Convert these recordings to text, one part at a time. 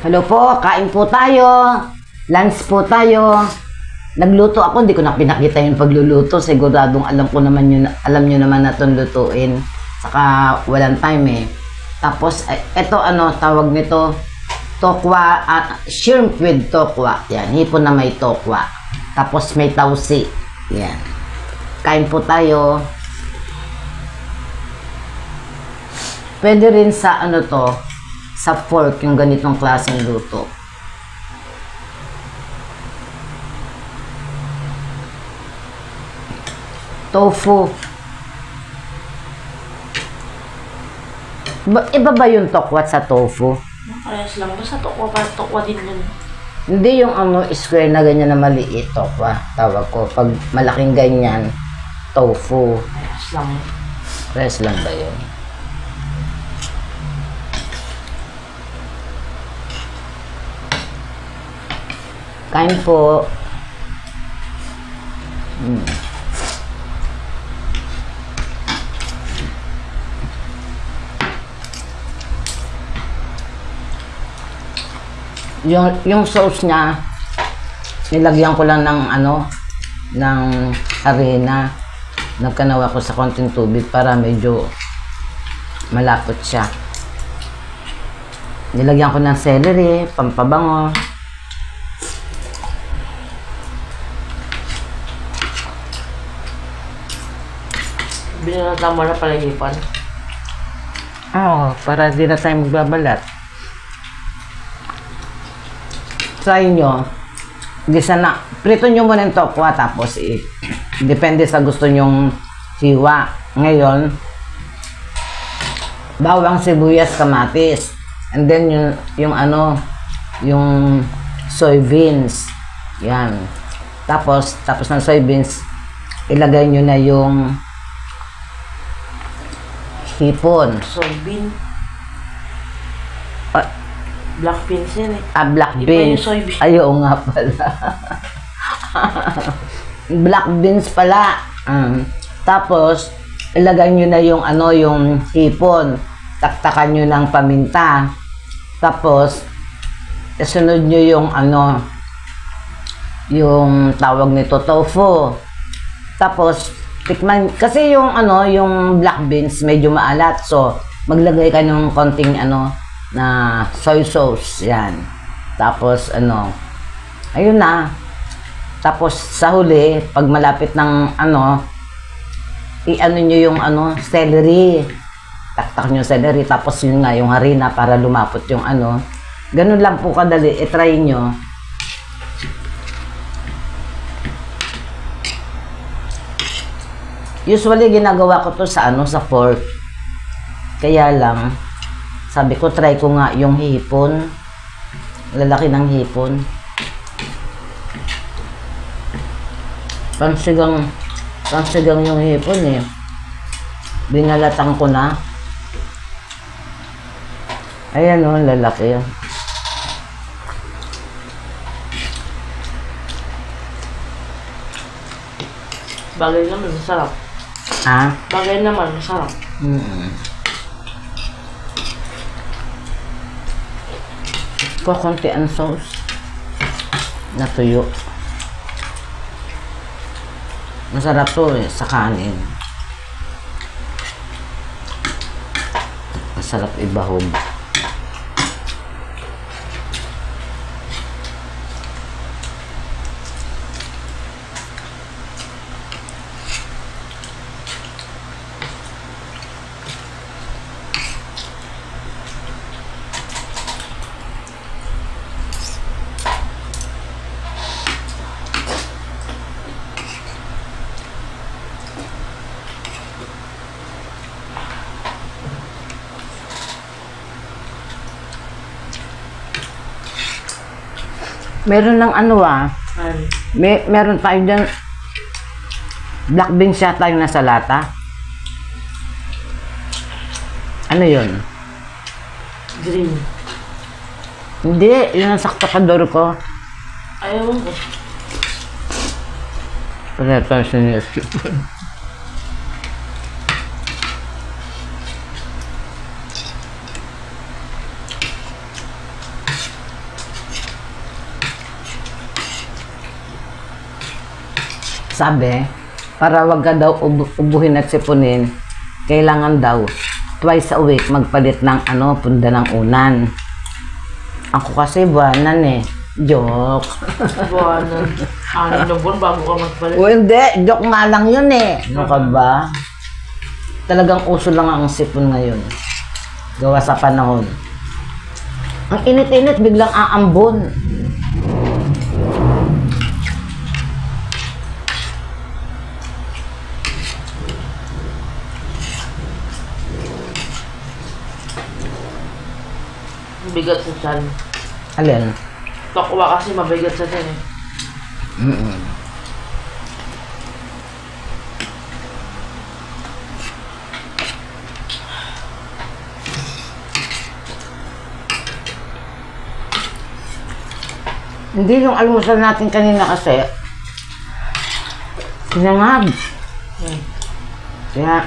Hello po, kain po tayo. Lunch po tayo. Nagluto ako, hindi ko na pinakita yung pagluluto. Siguradong alam nyo naman na itong lutuin. Saka walang time eh. Tapos, ito tawag nito, tokwa, shrimp with tokwa. Yan, hipon na may tokwa. Tapos may tausi. Yan. Kain po tayo. Pwede rin sa sa fork yung ganitong klaseng luto. Tofu. Iba ba yung tokwa sa tofu? Parehas lang. Basta tokwa, parang tokwa din yun. Hindi yung square na ganyan na maliit, tokwa. Tawag ko. Pag malaking ganyan, tofu. Parehas lang. Parehas lang ba yun? Kain po. Yung sauce niya, nilagyan ko lang ng ng harina. Nagkanawa ko sa konting tubig para medyo malapot siya. Nilagyan ko ng celery, pampabango. Binatama na pala hipan. Oo, para di na tayo magbabalat. Try nyo. Gisa na. Prito nyo muna yung tokwa tapos depende sa gusto nyong hiwa. Ngayon, bawang, sibuyas, kamatis. And then yung soybeans. Yan. Tapos ng soybeans, ilagay nyo na yung hipon. Soybean. Black beans yan eh. Black Iba beans. yung soybean. Ayaw nga pala. Black beans pala. Tapos, ilagay nyo na yung hipon. Taktakan nyo ng paminta. Tapos, isunod nyo yung tawag nito, tofu. Tapos, tikman, kasi yung black beans medyo maalat. So, maglagay ka ng konting na soy sauce. Yan. Tapos, ayun na. Tapos, sa huli, pag malapit ng nyo yung celery. Taktak nyo celery. Tapos, yun nga, yung harina para lumapot yung Ganun lang po kadali. I-try nyo. Usually, ginagawa ko to sa sa fork. Kaya lang, sabi ko, try ko nga yung hipon. Lalaki ng hipon. Pansigang yung hipon eh. Binalatan ko na. Ayan lalaki. Bagay naman, masarap. Ha? Bagay naman, masarap. Konti ang sauce. Natuyo. Masarap to sa kanin. Masarap ibahog. Meron ng meron tayo dyan. Black beans yata yung nasa lata. Ano yun? Green. Hindi, yun ang saktokador ko. Ayaw mo. Pwede tayo siya. sabi, para wag ka daw ubuhin at sipunin, kailangan daw twice a week magpalit ng punda ng unan. Ako kasi buwanan eh. Joke. Buwanan. 6 na buwan bago ka magpalit. O hindi, joke nga lang yun eh. Ano ka ba? Talagang uso lang ang sipon ngayon. Gawa sa panahon. Ang init-init, biglang aambon. Bigat sa tiyan. Alin? Tokwa kasi mabigat sa tiyan eh. Hindi yung almusal natin kanina kasi. Sinangag. Kaya,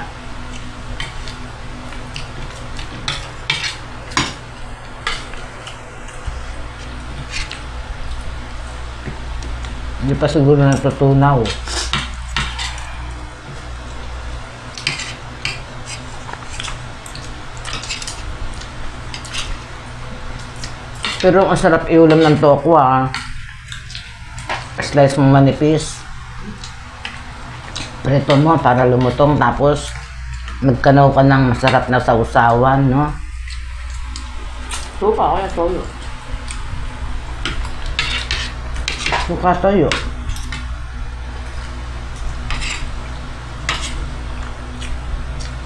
hindi pa siguro natutunaw. Pero ang sarap iulam ng tokwa. Slice mo manipis. Prito mo para lumutong tapos magkanaw ka ng masarap na sausawan, no? Suka kaya toyo. Suka toyo.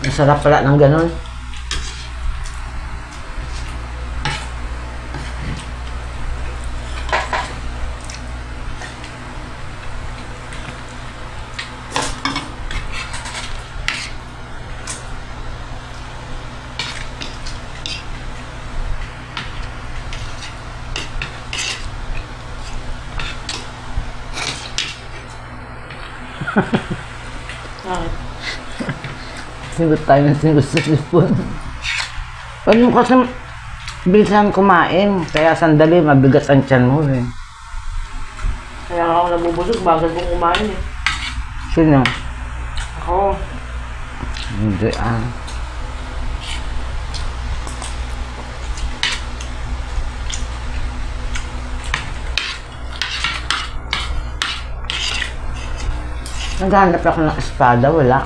Masarap pala ng ganun. Bakit? Singot tayo ng singot sa sipon. Pag mo kasi bilisan kumain, kaya sandali mabigat ang tiyan mo eh. Kaya nga ako nabubusog, bagal kong kumain eh. Sino? Ako, Hindi ah. Naghanap ako ng espada, wala.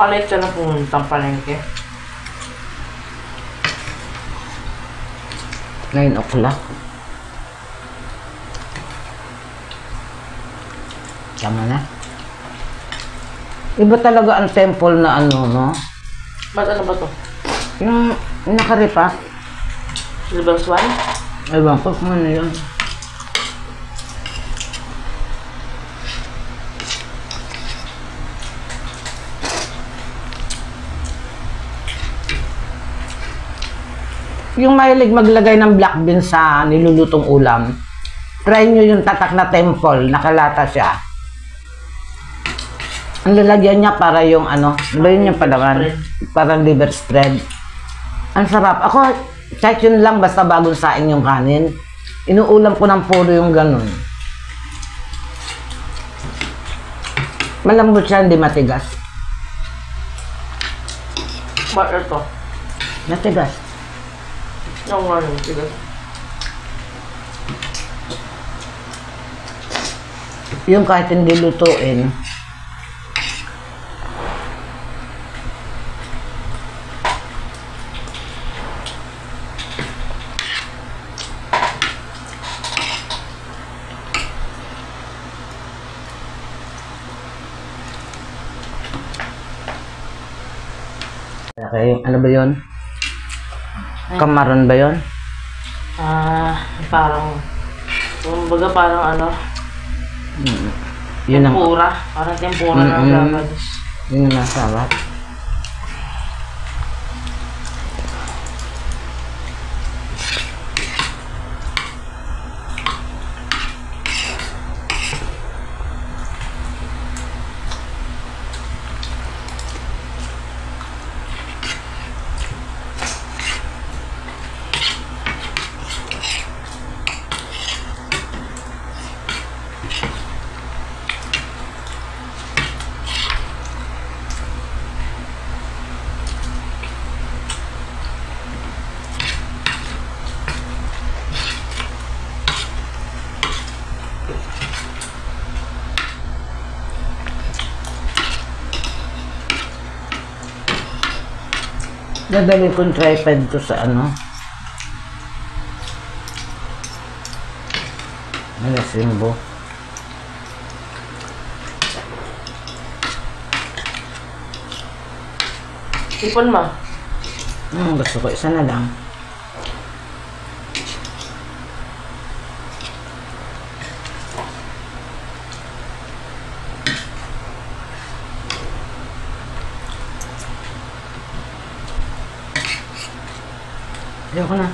baka late ka na pumuntang palengke. 9 o'clock. Tama na. Iba talaga ang temple na no? Ba't ano ba to? Yung nakaripa. Silver Swan? Ewan ko kung ano yun. Yung mahilig maglagay ng black bean sa nilulutong ulam, try nyo yung tatak na temple, nakalata siya. Ang lalagyan niya para yung ba yun yung palaman? Parang liver spread. Ang sarap. Ako, kahit yun lang, basta bagong saing yung kanin, inuulam ko ng puro yung ganun. Malambot siya, hindi matigas. Ba't ito? Matigas. Yung ano, sige. Yung kahit hindi lutuin, okay, ano ba yun? Kamaron ba yun? Parang, kumbaga parang ano, Yun ang, tempura. Parang tempura ng Japanese. yun ang masarap. Dadali kong tripod ko sa ano. Malasimbo. Sipon ma. Gusto ko isa na lang. Ayoko na.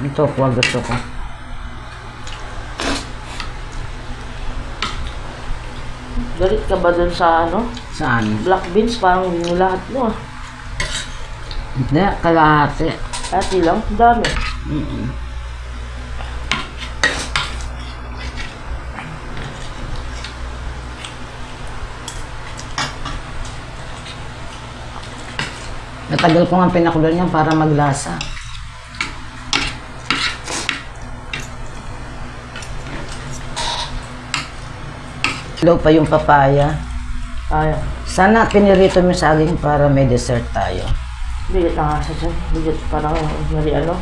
Ito po ang gusto ko. Galit ka ba dun sa ano? Saan? Black beans, parang hindi mo lahat mo ah. Hindi, kalahati. Ati lang, ang dami. Natagal ko nga pinakulan yan para maglasa. Low pa yung papaya. Ayaw. Sana pinirito mo sa saging para may dessert tayo. Bigat na nga sa dyan. Bigat parang mali ano.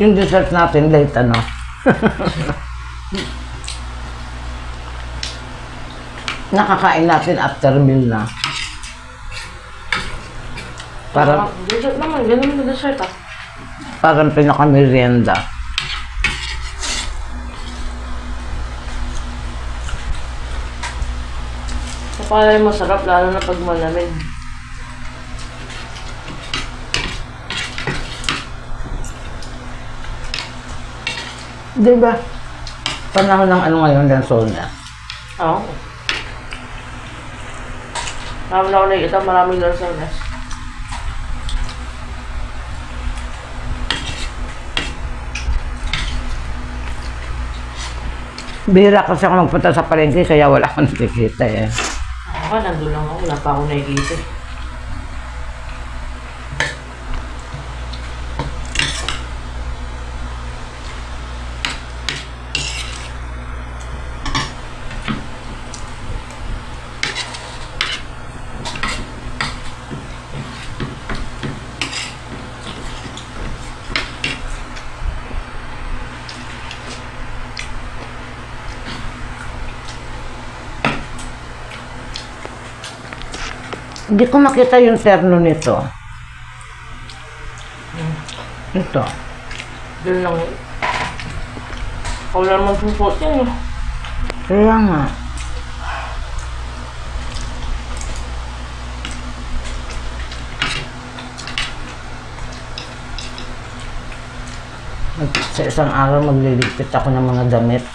Yung dessert natin late ano. Nakakain natin after meal na. Parang Dessert naman, ganun yung dessert ah. parang pinaka-merienda. Kapala yung masarap, lalo na pag malamig. Di ba? Panahon ng ano ngayon, Lanzona. Oo. Marami na ako nakikita, maraming lansones. Bihira kasi ako magpunta sa palengke kaya wala akong nakikita eh. Ako nga, nandun lang ako, wala pa ako nakikita eh. Hindi ko makita yung terno nito. Ito. Doon lang yun. Ako lang naman susot yan eh. Kaya nga. Sa isang araw magliligpit ako ng mga damit.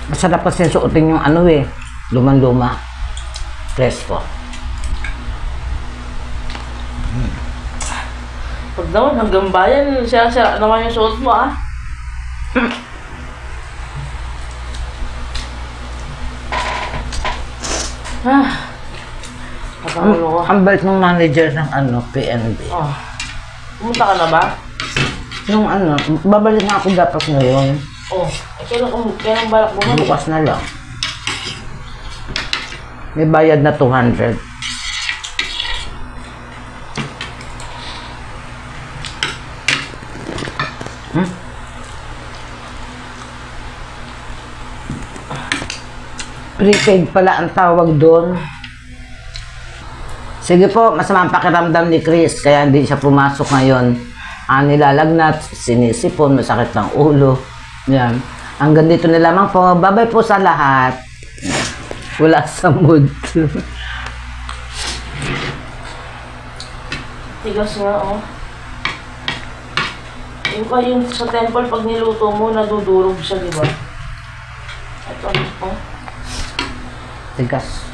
Masarap kasi suotin yung ano eh, lumang-luma. Presko. Pag naman hanggang bayan, sira-sira naman yung suot mo ah. Patamulo ko. Ang bait ng manager ng ano, PNB. Oh. Pumunta ka na ba? Nung ano, babalik na ako dapat ngayon. Oh. Kailan balak bumalik? Bukas na lang. May bayad na 200. Prepaid pala ang tawag doon. Sige po, masama ang pakiramdam ni Chris, kaya hindi siya pumasok ngayon. Nilalagnat, sinisipon, masakit ng ulo. Yan. Hanggang dito na lamang po. Bye-bye po sa lahat. Wala sa mood. Tigas nga oh. Yung sa temple, pag niluto mo, nadudurog siya, di ba? Ito, oh. Tigas.